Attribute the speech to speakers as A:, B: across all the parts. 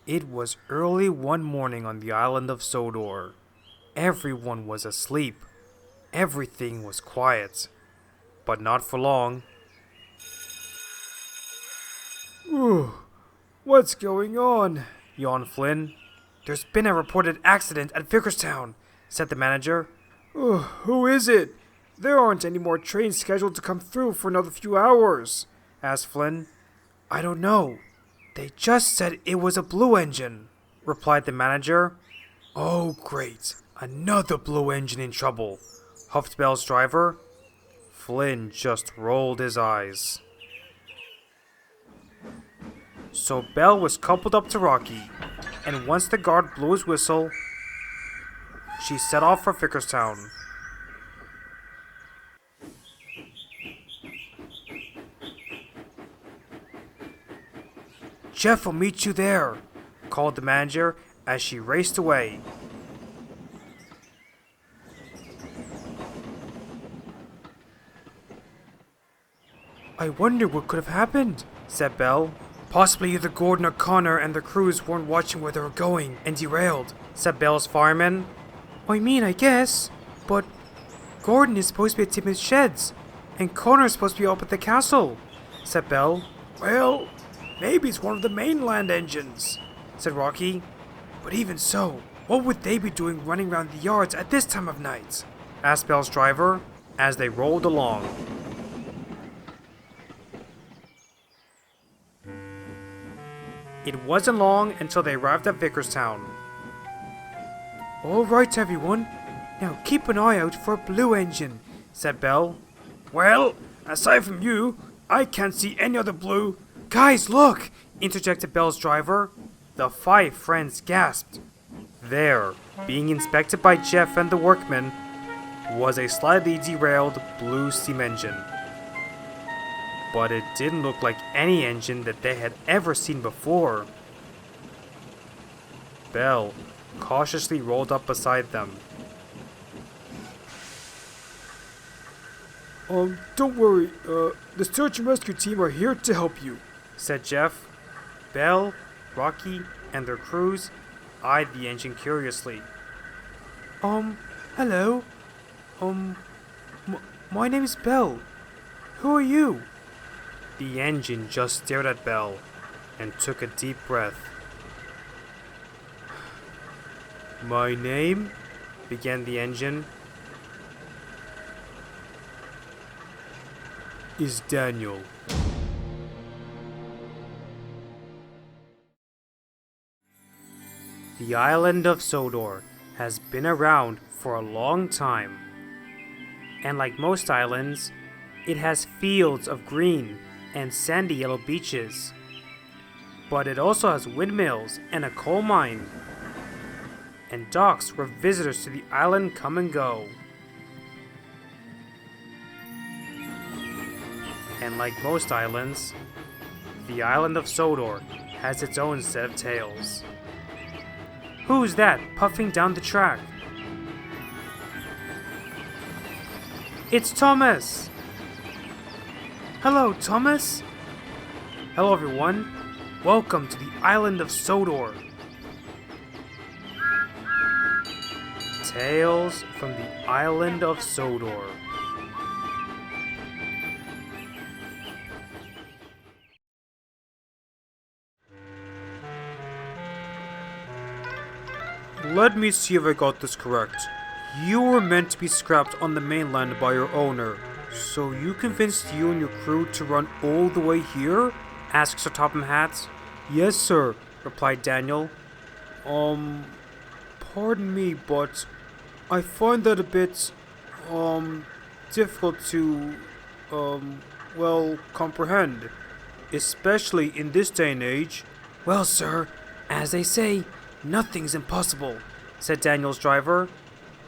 A: It was early one morning on the island of Sodor. Everyone was asleep. Everything was quiet. But not for long.
B: What's going on?
A: Yawned Flynn. There's been a reported accident at Vickerstown, said the manager.
B: Who is it? There aren't any more trains scheduled to come through for another few hours,
A: asked Flynn. I don't know. They just said it was a blue engine, replied the manager. Oh, great. Another blue engine in trouble, huffed Bell's driver. Flynn just rolled his eyes. So Bell was coupled up to Rocky, and once the guard blew his whistle, she set off for Vickerstown. Jeff will meet you there, called the manager as she raced away. I wonder what could have happened, said Bell. Possibly either Gordon or Connor and their crews weren't watching where they were going and derailed, said Bell's fireman. I guess, but Gordon is supposed to be at Timmy's sheds, and Connor is supposed to be up at the castle, said Bell.
B: Well, maybe it's one of the mainland engines,
A: said Rocky. But even so, what would they be doing running around the yards at this time of night? Asked Bell's driver as they rolled along. It wasn't long until they arrived at Vickerstown. All right, everyone. Now keep an eye out for a blue engine, said Bell.
B: Well, aside from you, I can't see any other blue.
A: Guys, look! Interjected Bell's driver. The 5 friends gasped. There, being inspected by Jeff and the workmen, was a slightly derailed blue steam engine. But it didn't look like any engine that they had ever seen before. Bell cautiously rolled up beside them.
B: Don't worry, the search and rescue team are here to help you,
A: said Jeff. Bell, Rocky, and their crews eyed the engine curiously. Hello. My name's Bell. Who are you? The engine just stared at Bell and took a deep breath. My name? Began the engine. Is Daniel. The island of Sodor has been around for a long time. And like most islands, it has fields of green and sandy yellow beaches. But it also has windmills and a coal mine, and docks where visitors to the island come and go. And like most islands, the island of Sodor has its own set of tales. Who's that puffing down the track? It's Thomas! Hello, Thomas! Hello, everyone. Welcome to the island of Sodor. Tales from the island of Sodor. Let me see if I got this correct. You were meant to be scrapped on the mainland by your owner, so you convinced you and your crew to run all the way here? Asked Sir Topham Hatt. Yes, sir, replied Daniel. Pardon me, but I find that a bit, difficult to, comprehend. Especially in this day and age. Well, sir, as they say, nothing's impossible, said Daniel's driver.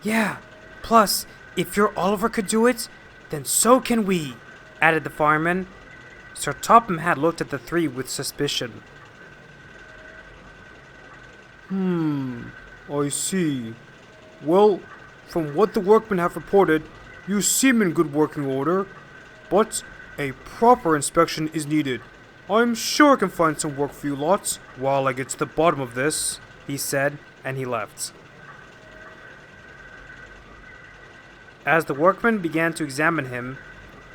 A: Yeah, plus, if your Oliver could do it, then so can we, added the fireman. Sir Topham had looked at the three with suspicion. I see. Well, from what the workmen have reported, you seem in good working order, but a proper inspection is needed. I'm sure I can find some work for you lots while I get to the bottom of this, he said, and he left. As the workmen began to examine him,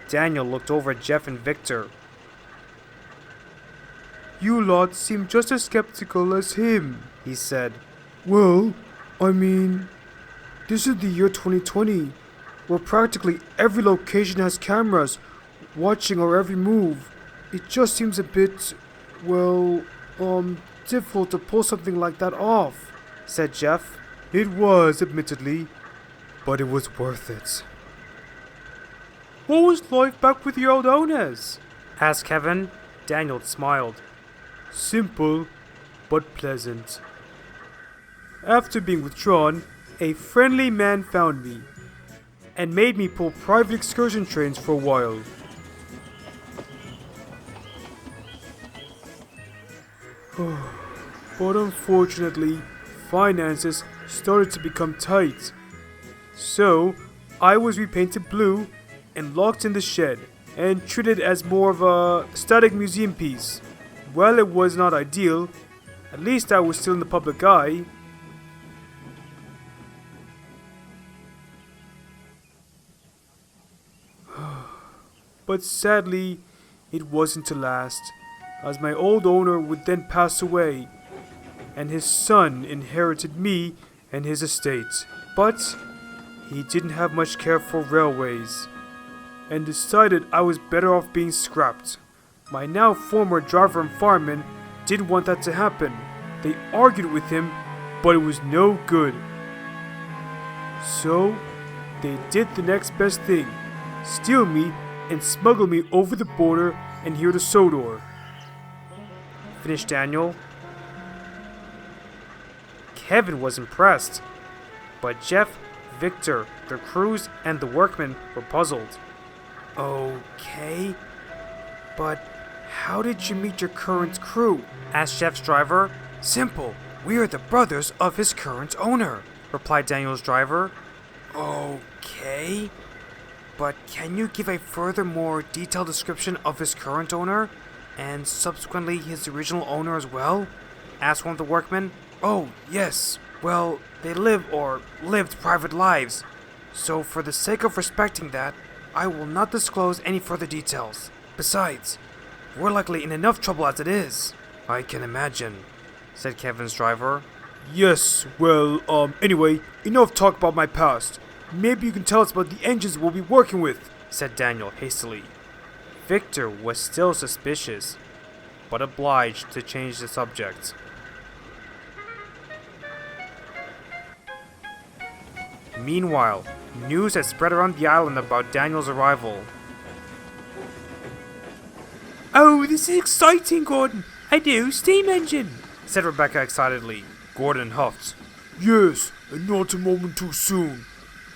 A: Daniel looked over at Jeff and Victor. You lot seem just as skeptical as him, he said.
B: Well, I mean, this is the year 2020, where practically every location has cameras watching our every move. It just seems a bit, well, difficult to pull something like that off, said Jeff.
A: It was, admittedly, but it was worth it. What was life back with your old owners? Asked Kevin. Daniel smiled. Simple, but pleasant. After being withdrawn, a friendly man found me and made me pull private excursion trains for a while. But unfortunately, finances started to become tight. So, I was repainted blue and locked in the shed and treated as more of a static museum piece. While it was not ideal, at least I was still in the public eye. But sadly, it wasn't to last, as my old owner would then pass away, and his son inherited me and his estate. But he didn't have much care for railways, and decided I was better off being scrapped. My now former driver and fireman didn't want that to happen. They argued with him, but it was no good. So, they did the next best thing, steal me and smuggle me over the border and here to Sodor. Finished Daniel. Kevin was impressed, but Jeff, Victor, their crews, and the workmen were puzzled. Okay, but how did you meet your current crew? Asked Jeff's driver. Simple, we are the brothers of his current owner, replied Daniel's driver. Okay, but can you give a further more detailed description of his current owner, and subsequently his original owner as well? Asked one of the workmen. Oh, yes. Well, they lived private lives. So for the sake of respecting that, I will not disclose any further details. Besides, we're likely in enough trouble as it is. I can imagine, said Kevin's driver. Yes, well, anyway, enough talk about my past. Maybe you can tell us about the engines we'll be working with, said Daniel hastily. Victor was still suspicious, but obliged to change the subject. Meanwhile, news had spread around the island about Daniel's arrival. Oh, this is exciting, Gordon! A new steam engine! Said Rebecca excitedly. Gordon huffed. Yes, and not a moment too soon.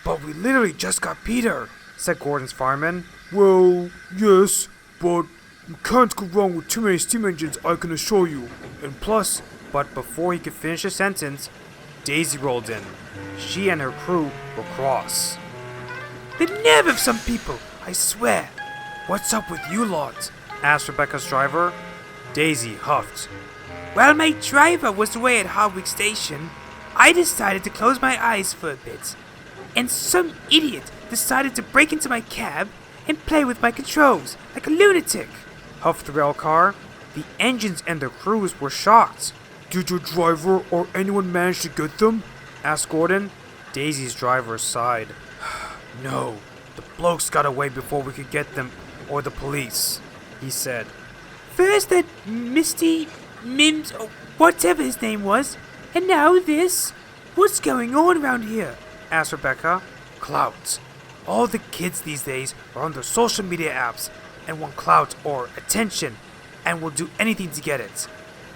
A: But we literally just got Peter, said Gordon's fireman. Well, yes, but you can't go wrong with too many steam engines, I can assure you. And plus, but before he could finish his sentence, Daisy rolled in. She and her crew were cross. The nerve of some people, I swear. What's up with you lot? Asked Rebecca's driver. Daisy huffed. While my driver was away at Hardwick Station, I decided to close my eyes for a bit. And some idiot decided to break into my cab and play with my controls like a lunatic, huffed the rail car. The engines and their crews were shocked. Did your driver or anyone manage to get them? Asked Gordon. Daisy's driver sighed. No, the blokes got away before we could get them, or the police, he said. First that Misty, Mims, or whatever his name was, and now this? What's going on around here? Asked Rebecca. Clout. All the kids these days are on their social media apps and want clout or attention and will do anything to get it.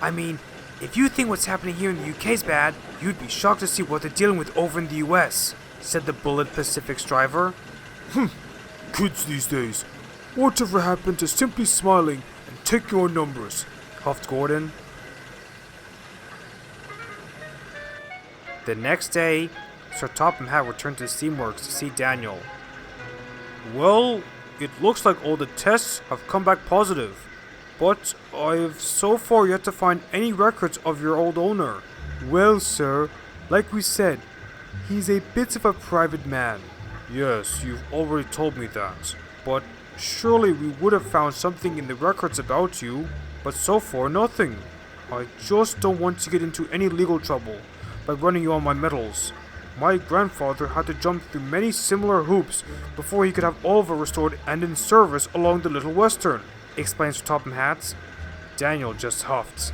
A: I mean, if you think what's happening here in the UK is bad, you'd be shocked to see what they're dealing with over in the US, said the Bullet Pacific's driver. Kids these days. Whatever happened to simply smiling and taking your numbers? Huffed Gordon. The next day, Sir Topham had returned to the Steamworks to see Daniel. Well, it looks like all the tests have come back positive,
B: but I've so far yet to find any records of your old owner. Well, sir, like we said, he's a bit of a private man. Yes, you've already told me that, but surely we would have found something in the records about you, but so far nothing. I just don't want to get into any legal trouble by running you on my metals. My grandfather had to jump through many similar hoops before he could have all of it restored and in service along the Little Western, explains Topham Hatt. Daniel just huffed.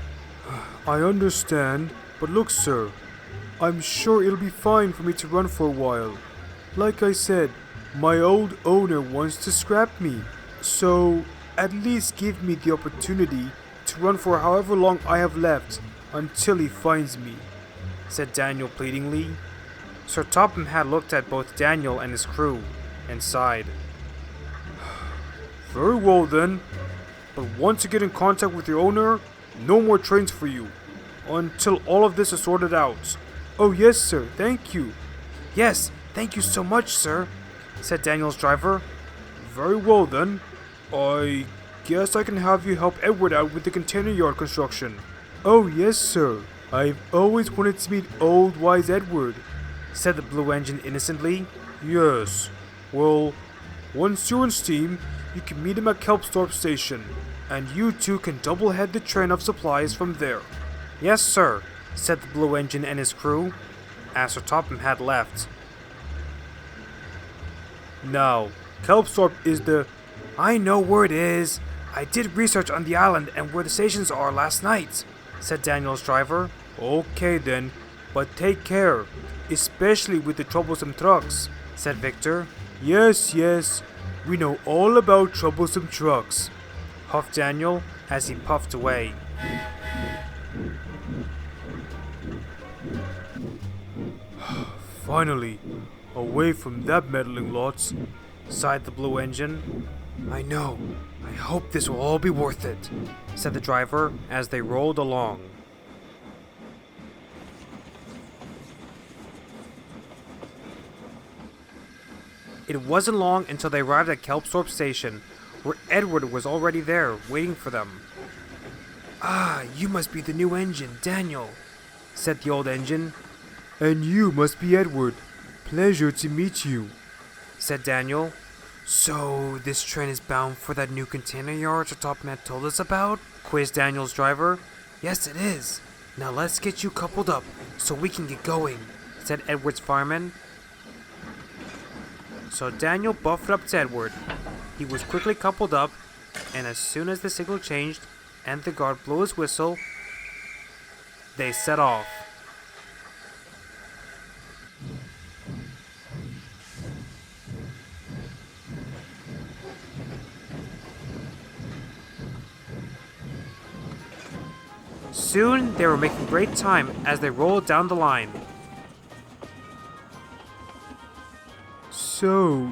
B: I understand, but look, sir, I'm sure it'll be fine for me to run for a while. Like I said, my old owner wants to scrap me, so at least give me the opportunity to run for however long I have left until he finds me, said Daniel pleadingly. Sir Topham Hatt looked at both Daniel and his crew and sighed. Very well then, but once you get in contact with your owner, no more trains for you, until all of this is sorted out. Oh yes, sir, thank you. Yes, thank you so much, sir, said Daniel's driver. Very well then, I guess I can have you help Edward out with the container yard construction. Oh yes, sir, I've always wanted to meet old wise Edward, said the blue engine innocently. Yes, well, once you're in steam, you can meet him at Kelpstorp Station, and you two can double head the train of supplies from there. Yes, sir, said the blue engine and his crew, as Sir Topham Hatt left. Now, Kelpstorp is the... I know where it is. I did research on the island and where the stations are last night, said Daniel's driver. Okay then, but take care, especially with the troublesome trucks, said Victor. Yes, yes, we know all about troublesome trucks, huffed Daniel as he puffed away. Finally, away from that meddling lot, sighed the blue engine. I know. I hope this will all be worth it, said the driver as they rolled along. It wasn't long until they arrived at Kelpstorp Station, where Edward was already there, waiting for them. Ah, you must be the new engine, Daniel, said the old engine. And you must be Edward. Pleasure to meet you, said Daniel. So, this train is bound for that new container yard Sir Topham Hatt told us about? Quizzed Daniel's driver. Yes, it is. Now let's get you coupled up so we can get going, said Edward's fireman. So Daniel buffed up to Edward. He was quickly coupled up, and as soon as the signal changed and the guard blew his whistle, they set off. Soon they were making great time as they rolled down the line. So,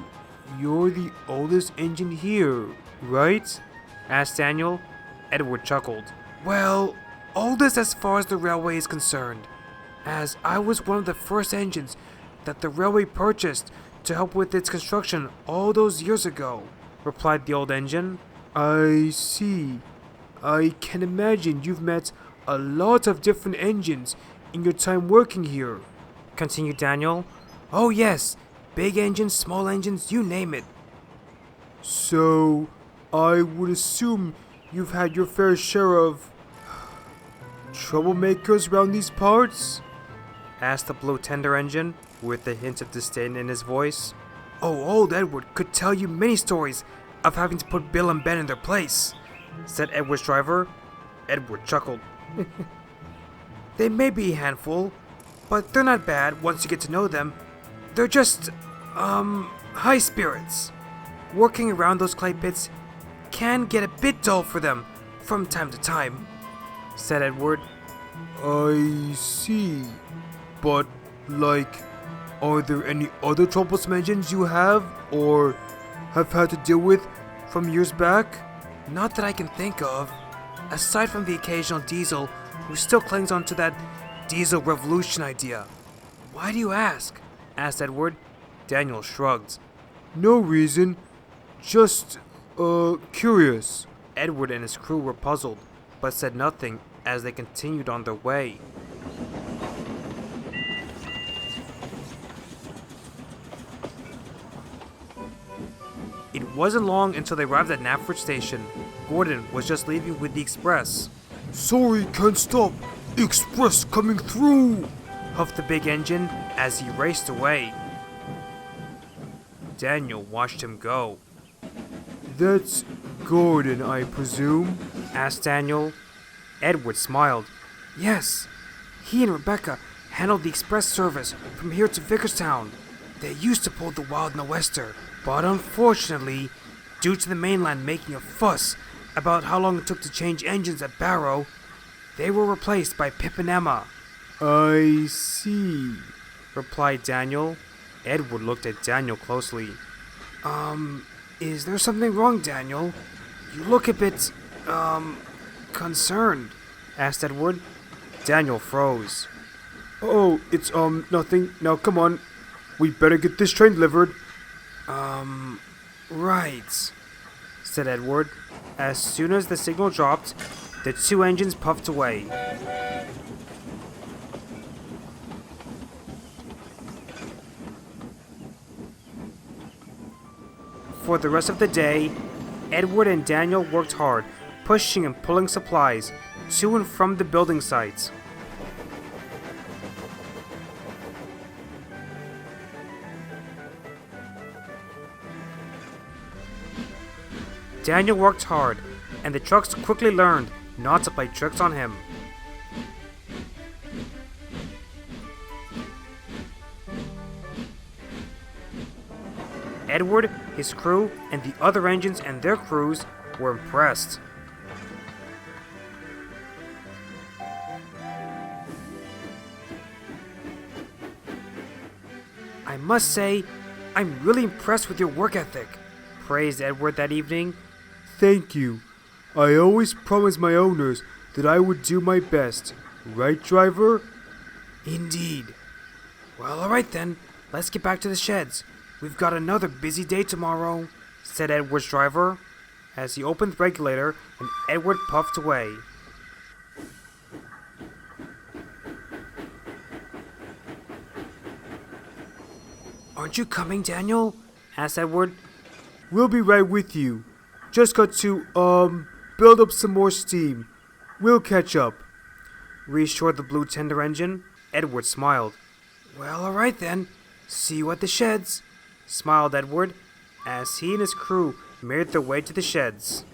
B: you're the oldest engine here, right? Asked Daniel. Edward chuckled. Well, oldest as far as the railway is concerned, as I was one of the first engines that the railway purchased to help with its construction all those years ago, replied the old engine. I see. I can imagine you've met a lot of different engines in your time working here, continued Daniel. Oh yes, big engines, small engines, you name it. So, I would assume you've had your fair share of troublemakers around these parts? Asked the blue tender engine, with a hint of disdain in his voice. Oh, old Edward could tell you many stories of having to put Bill and Ben in their place, said Edward's driver. Edward chuckled. They may be a handful, but they're not bad once you get to know them. They're just, high spirits. Working around those clay pits can get a bit dull for them from time to time, said Edward. I see. But, are there any other troublesome engines you have, or have had to deal with from years back? Not that I can think of. Aside from the occasional diesel who still clings on to that diesel revolution idea. Why do you ask? Asked Edward. Daniel shrugged. No reason. Just, curious.
A: Edward and his crew were puzzled, but said nothing as they continued on their way. It wasn't long until they arrived at Knapford Station. Gordon was just leaving with the express.
B: Sorry, can't stop. Express coming through!
A: Huffed the big engine as he raced away. Daniel watched him go.
B: That's Gordon, I presume?
A: Asked Daniel. Edward smiled. Yes, he and Rebecca handled the express service from here to Vickerstown. They used to pull the Wild and the Wester, but unfortunately, due to the mainland making a fuss about how long it took to change engines at Barrow, they were replaced by Pip and Emma.
B: I see,
A: replied Daniel. Edward looked at Daniel closely. Is there something wrong, Daniel? You look a bit, concerned, asked Edward. Daniel froze.
B: Oh, it's, nothing. Now come on. We better get this train delivered.
A: Right, said Edward. As soon as the signal dropped, the two engines puffed away. For the rest of the day, Edward and Daniel worked hard, pushing and pulling supplies to and from the building sites. Daniel worked hard, and the trucks quickly learned not to play tricks on him. Edward, his crew, and the other engines and their crews were impressed. I must say, I'm really impressed with your work ethic, praised Edward that evening.
B: Thank you. I always promised my owners that I would do my best. Right, driver?
A: Indeed. Well, alright then. Let's get back to the sheds. We've got another busy day tomorrow, said Edward's driver, as he opened the regulator and Edward puffed away. Aren't you coming, Daniel? Asked Edward.
B: We'll be right with you. Just got to, build up some more steam. We'll catch up.
A: Reassured the blue tender engine. Edward smiled. Well, alright then. See you at the sheds, smiled Edward, as he and his crew made their way to the sheds.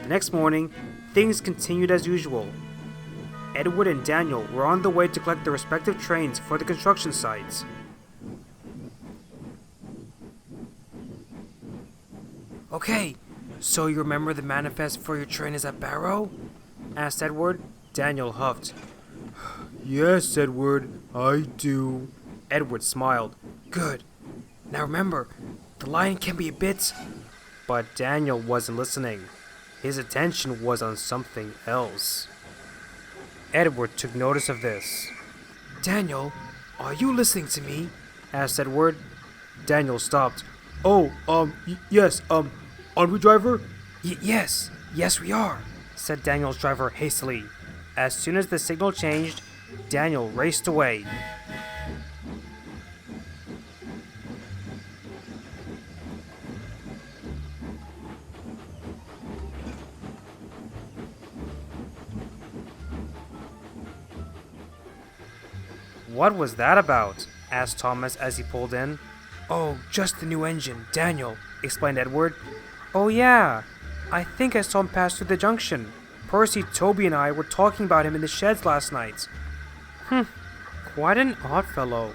A: The next morning, things continued as usual. Edward and Daniel were on the way to collect their respective trains for the construction sites. Okay, so you remember the manifest for your train is at Barrow? Asked Edward. Daniel huffed.
B: Yes, Edward, I do.
A: Edward smiled. Good. Now remember, the line can be a bit... But Daniel wasn't listening. His attention was on something else. Edward took notice of this. Daniel, are you listening to me? Asked Edward. Daniel stopped.
B: Oh, yes, aren't we, driver?
A: Yes, we are, said Daniel's driver hastily. As soon as the signal changed, Daniel raced away. What was that about? Asked Thomas as he pulled in. Oh, just the new engine, Daniel, explained Edward. Oh yeah, I think I saw him pass through the junction. Percy, Toby, and I were talking about him in the sheds last night. Quite an odd fellow,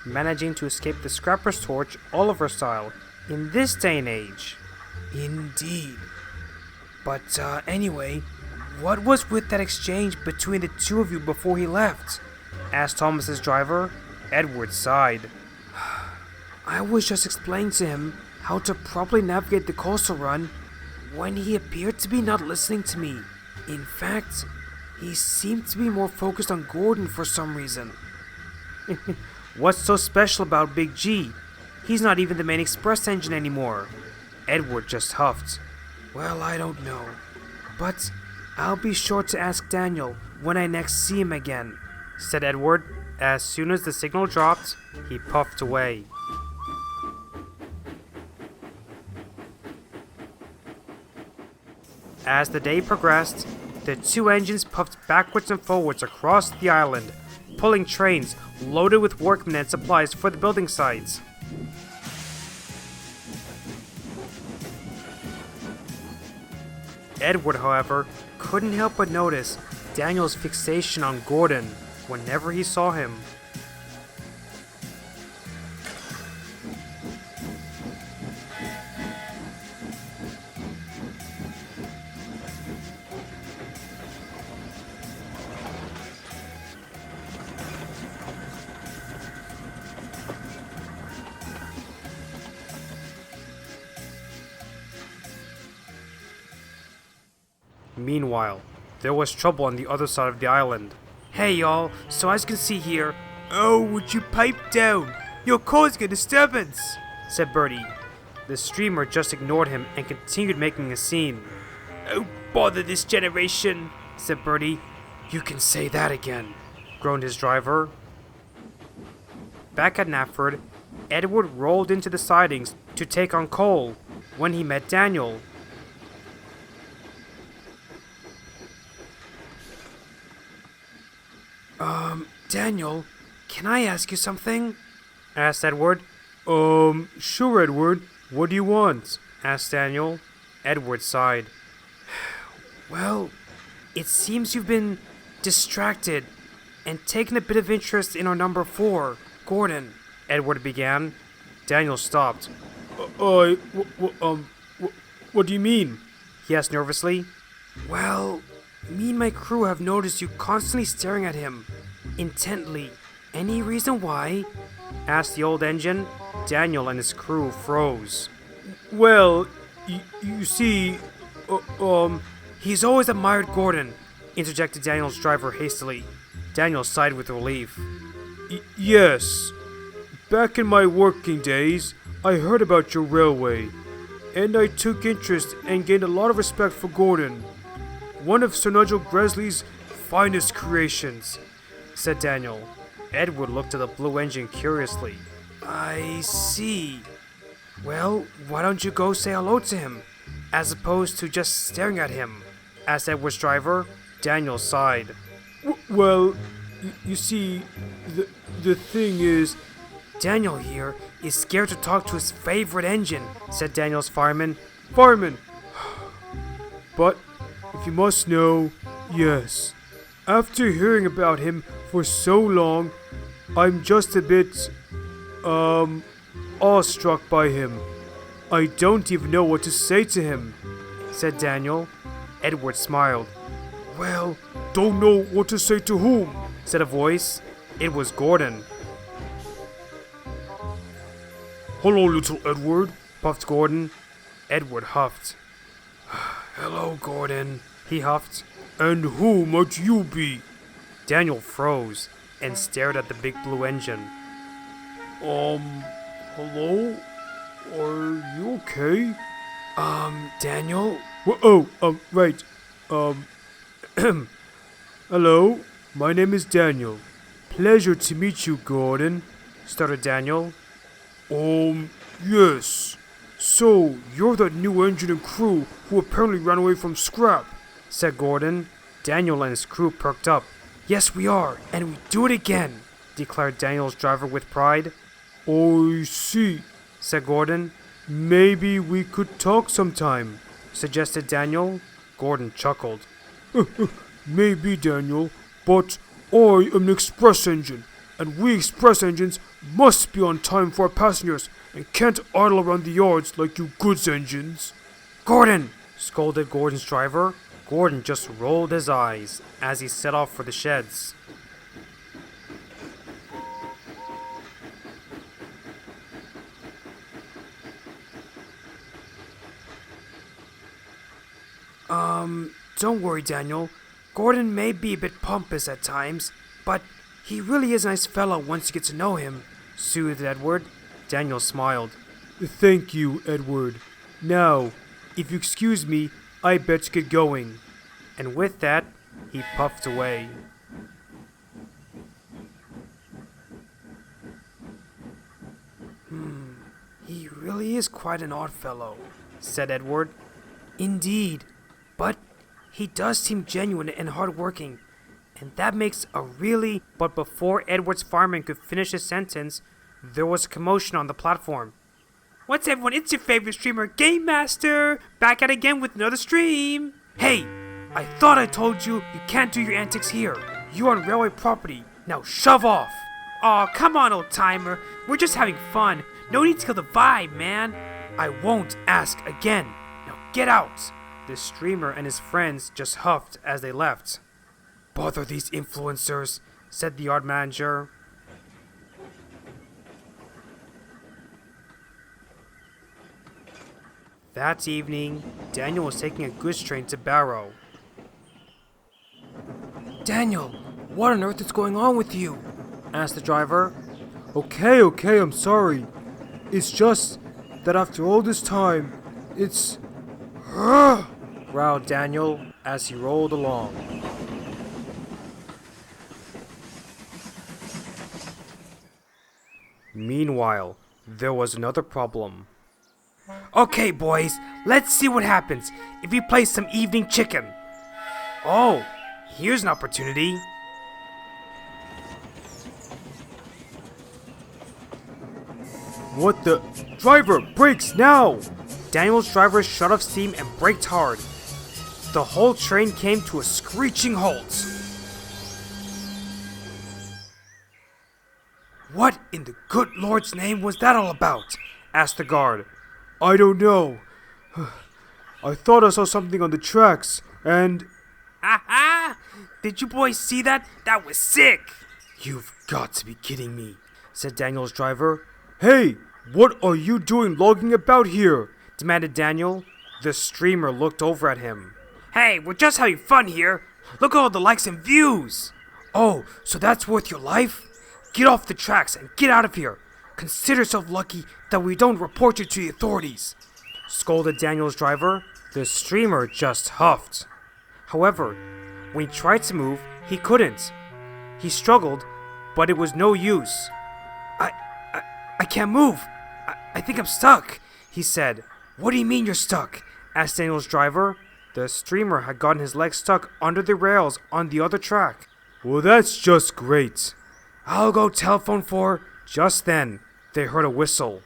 A: managing to escape the scrapper's torch Oliver style in this day and age. Indeed. But anyway, What was with that exchange between the two of you before he left? Asked Thomas's driver. Edward sighed. I was just explaining to him how to properly navigate the coastal run when he appeared to be not listening to me. In fact, he seemed to be more focused on Gordon for some reason. What's so special about Big G? He's not even the main express engine anymore. Edward just huffed. Well, I don't know. But I'll be sure to ask Daniel when I next see him again, said Edward. As soon as the signal dropped, he puffed away. As the day progressed, the two engines puffed backwards and forwards across the island, pulling trains loaded with workmen and supplies for the building sites. Edward, however, couldn't help but notice Daniel's fixation on Gordon whenever he saw him. Meanwhile, there was trouble on the other side of the island. Hey y'all, so as you can see here... Oh, would you pipe down? You're causing a disturbance, said Bertie. The streamer just ignored him and continued making a scene. Oh, bother this generation, said Bertie. You can say that again, groaned his driver. Back at Knapford, Edward rolled into the sidings to take on coal when he met Daniel. Daniel, can I ask you something? Asked Edward. Sure, Edward. What do you want? Asked Daniel. Edward sighed. Well, it seems you've been distracted and taken a bit of interest in our number 4, Gordon, Edward began. Daniel stopped. What do you mean? He asked nervously. Well, me and my crew have noticed you constantly staring at him. Intently. Any reason why? Asked the old engine. Daniel and his crew froze. Well, you see, he's always admired Gordon, interjected Daniel's driver hastily. Daniel sighed with relief. Yes. Back in my working days, I heard about your railway, and I took interest and gained a lot of respect for Gordon. One of Sir Nigel Gresley's finest creations, said Daniel. Edward looked at the blue engine curiously. I see. Well, why don't you go say hello to him, as opposed to just staring at him? Asked Edward's driver. Daniel sighed. Well, you see, the thing is... Daniel here is scared to talk to his favorite engine, said Daniel's fireman. Fireman! But, if you must know, yes. After hearing about him for so long, I'm just a bit, awestruck by him. I don't even know what to say to him, said Daniel. Edward smiled. Well, don't know what to say to whom, said a voice. It was Gordon. Hello, little Edward, puffed Gordon. Edward huffed. Hello, Gordon, he huffed. And who might you be? Daniel froze and stared at the big blue engine. Hello? Are you okay? Daniel? Right. Hello, my name is Daniel. Pleasure to meet you, Gordon, stuttered Daniel. Yes. So, you're that new engine and crew who apparently ran away from scrap, said Gordon. Daniel and his crew perked up. Yes, we are, and we do it again, declared Daniel's driver with pride. I see, said Gordon. Maybe we could talk sometime, suggested Daniel. Gordon chuckled. Maybe, Daniel, but I am an express engine, and we express engines must be on time for our passengers and can't idle around the yards like you goods engines. Gordon, scolded Gordon's driver. Gordon just rolled his eyes as he set off for the sheds.
B: Don't worry, Daniel. Gordon may be a bit pompous at times, but he really is a nice fellow once you get to know him, soothed Edward.
A: Daniel smiled.
B: Thank you, Edward. Now, if you excuse me, I better get going.
A: And with that, he puffed away.
B: He really is quite an odd fellow, said Edward. Indeed, but he does seem genuine and hardworking, and that makes a really...
A: But before Edward's fireman could finish his sentence, there was a commotion on the platform. What's everyone? It's your favorite streamer, Game Master, back at again with another stream.
B: Hey, I thought I told you you can't do your antics here. You're on railway property. Now shove off.
A: Aw, come on, old timer. We're just having fun. No need to kill the vibe, man.
B: I won't ask again. Now get out.
A: The streamer and his friends just huffed as they left.
B: Bother these influencers,
A: said the yard manager. That evening, Daniel was taking a goods train to Barrow.
B: Daniel, what on earth is going on with you?
A: Asked the driver.
B: Okay, I'm sorry. It's just that after all this time, it's...
A: growled Daniel as he rolled along. Meanwhile, there was another problem.
B: Okay, boys, let's see what happens if we play some evening chicken.
A: Oh, here's an opportunity.
B: What the? Driver, brakes now!
A: Daniel's driver shut off steam and braked hard. The whole train came to a screeching halt.
B: What in the good Lord's name was that all about? Asked the guard. I don't know. I thought I saw something on the tracks, and...
A: Aha! Did you boys see that? That was sick!
B: You've got to be kidding me, said Daniel's driver. Hey, what are you doing logging about here?
A: Demanded Daniel. The streamer looked over at him.
B: Hey, we're just having fun here. Look at all the likes and views. Oh, so that's worth your life? Get off the tracks and get out of here. Consider yourself lucky that we don't report you to the authorities,
A: scolded Daniel's driver. The streamer just huffed. However, when he tried to move, he couldn't. He struggled, but it was no use.
B: I can't move. I think I'm stuck, he said. What do you mean you're stuck? Asked Daniel's driver.
A: The streamer had gotten his leg stuck under the rails on the other track.
B: Well, that's just great. I'll go telephone for...
A: Just then, they heard a whistle.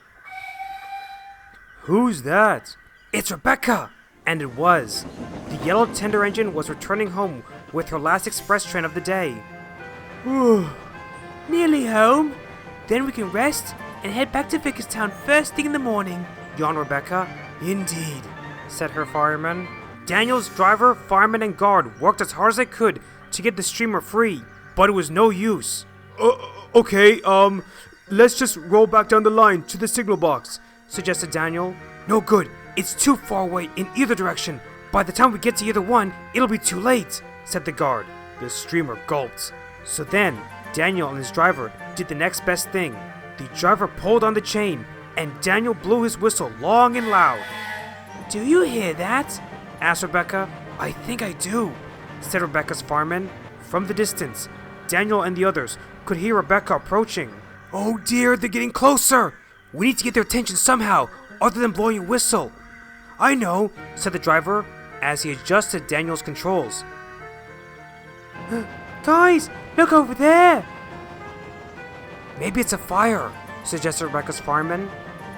B: Who's that?
A: It's Rebecca! And it was. The yellow tender engine was returning home with her last express train of the day.
C: Nearly home. Then we can rest and head back to Vickerstown first thing in the morning,
A: yawned Rebecca.
B: Indeed,
A: said her fireman. Daniel's driver, fireman, and guard worked as hard as they could to get the streamer free, but it was no use.
B: Okay, let's just roll back down the line to the signal box,
A: suggested Daniel.
B: No good. It's too far away in either direction. By the time we get to either one, it'll be too late,
A: said the guard. The streamer gulped. So then, Daniel and his driver did the next best thing. The driver pulled on the chain, and Daniel blew his whistle long and loud.
C: Do you hear that?
A: asked Rebecca.
B: I think I do,
A: said Rebecca's fireman. From the distance, Daniel and the others could hear Rebecca approaching.
B: Oh dear, they're getting closer. We need to get their attention somehow, other than blowing a whistle.
A: I know, said the driver, as he adjusted Daniel's controls.
C: Guys, look over there.
B: Maybe it's a fire, suggested Rebecca's fireman.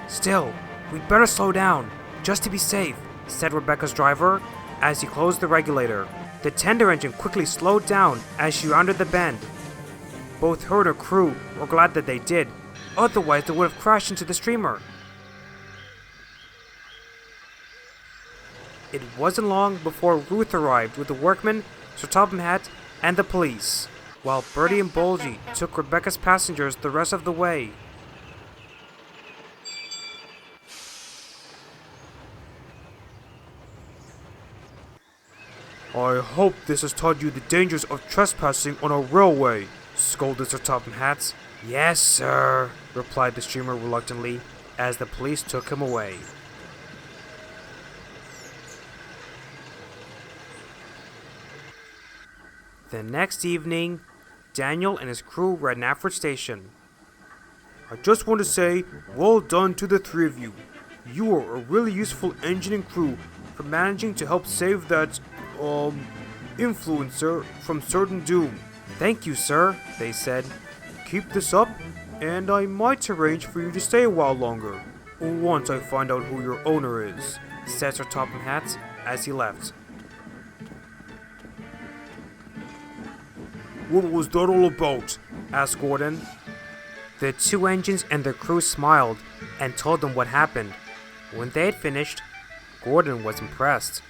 B: Still, we'd better slow down, just to be safe,
A: said Rebecca's driver, as he closed the regulator. The tender engine quickly slowed down as she rounded the bend. Both her and her crew were glad that they did, otherwise they would have crashed into the streamer. It wasn't long before Ruth arrived with the workmen, Sir Topham Hatt, and the police, while Bertie and Bulgy took Rebecca's passengers the rest of the way.
B: I hope this has taught you the dangers of trespassing on a railway, scolded Sir Topham Hatt.
A: Yes, sir, replied the streamer reluctantly, as the police took him away. The next evening, Daniel and his crew were at Knapford Station.
B: I just want to say, well done to the three of you. You are a really useful engine and crew for managing to help save that, influencer from certain doom.
A: Thank you, sir, they said.
B: Keep this up, and I might arrange for you to stay a while longer, once I find out who your owner is,
A: said Sir Topham Hatt as he left.
B: What was that all about?
A: Asked Gordon. The two engines and their crew smiled and told them what happened. When they had finished, Gordon was impressed.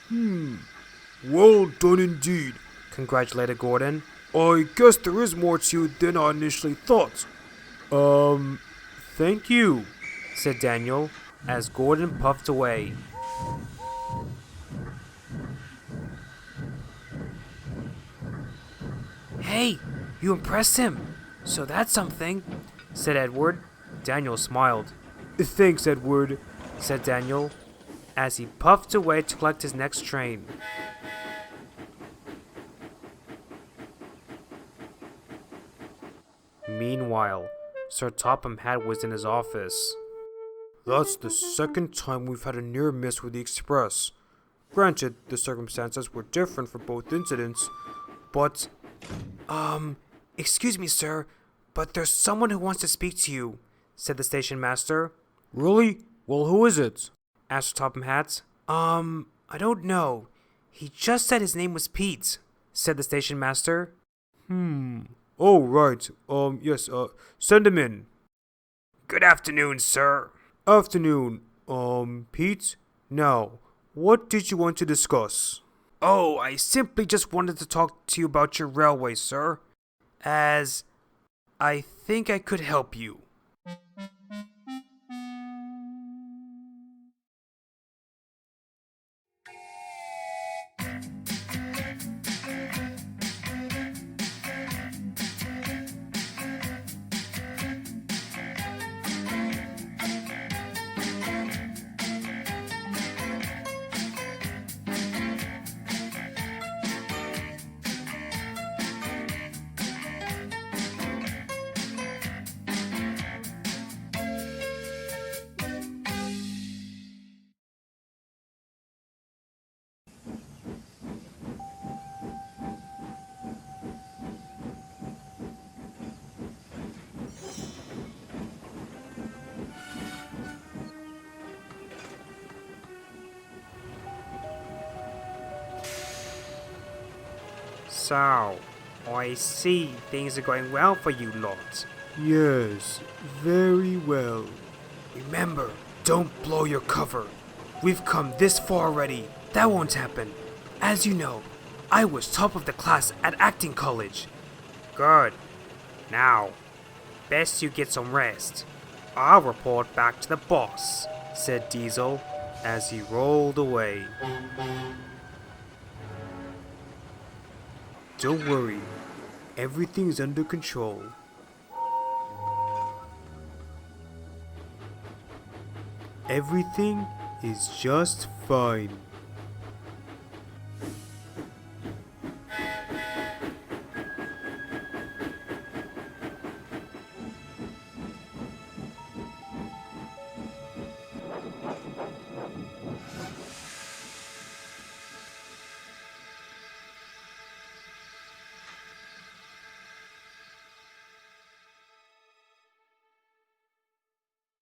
B: Well done indeed,
A: congratulated Gordon.
B: I guess there is more to you than I initially thought.
A: Thank you, said Daniel as Gordon puffed away. Hey, you impressed him, so that's something, said Edward. Daniel smiled.
B: Thanks, Edward,
A: said Daniel as he puffed away to collect his next train. Meanwhile, Sir Topham Hatt was in his office.
B: That's the second time we've had a near miss with the Express. Granted, the circumstances were different for both incidents, but...
A: Excuse me, sir, but there's someone who wants to speak to you, said the station master.
B: Really? Well, who is it?
A: Asked Topham Hatt. I don't know. He just said his name was Pete, said the station master.
B: Oh, right. Yes, send him in.
A: Good afternoon, sir.
B: Afternoon. Pete? Now, what did you want to discuss?
A: Oh, I simply just wanted to talk to you about your railway, sir, as I think I could help you. So, I see things are going well for you lot.
B: Yes, very well.
A: Remember, don't blow your cover. We've come this far already. That won't happen. As you know, I was top of the class at acting college. Good. Now, best you get some rest. I'll report back to the boss, said Diesel as he rolled away.
B: Don't worry, everything is under control. Everything is just fine.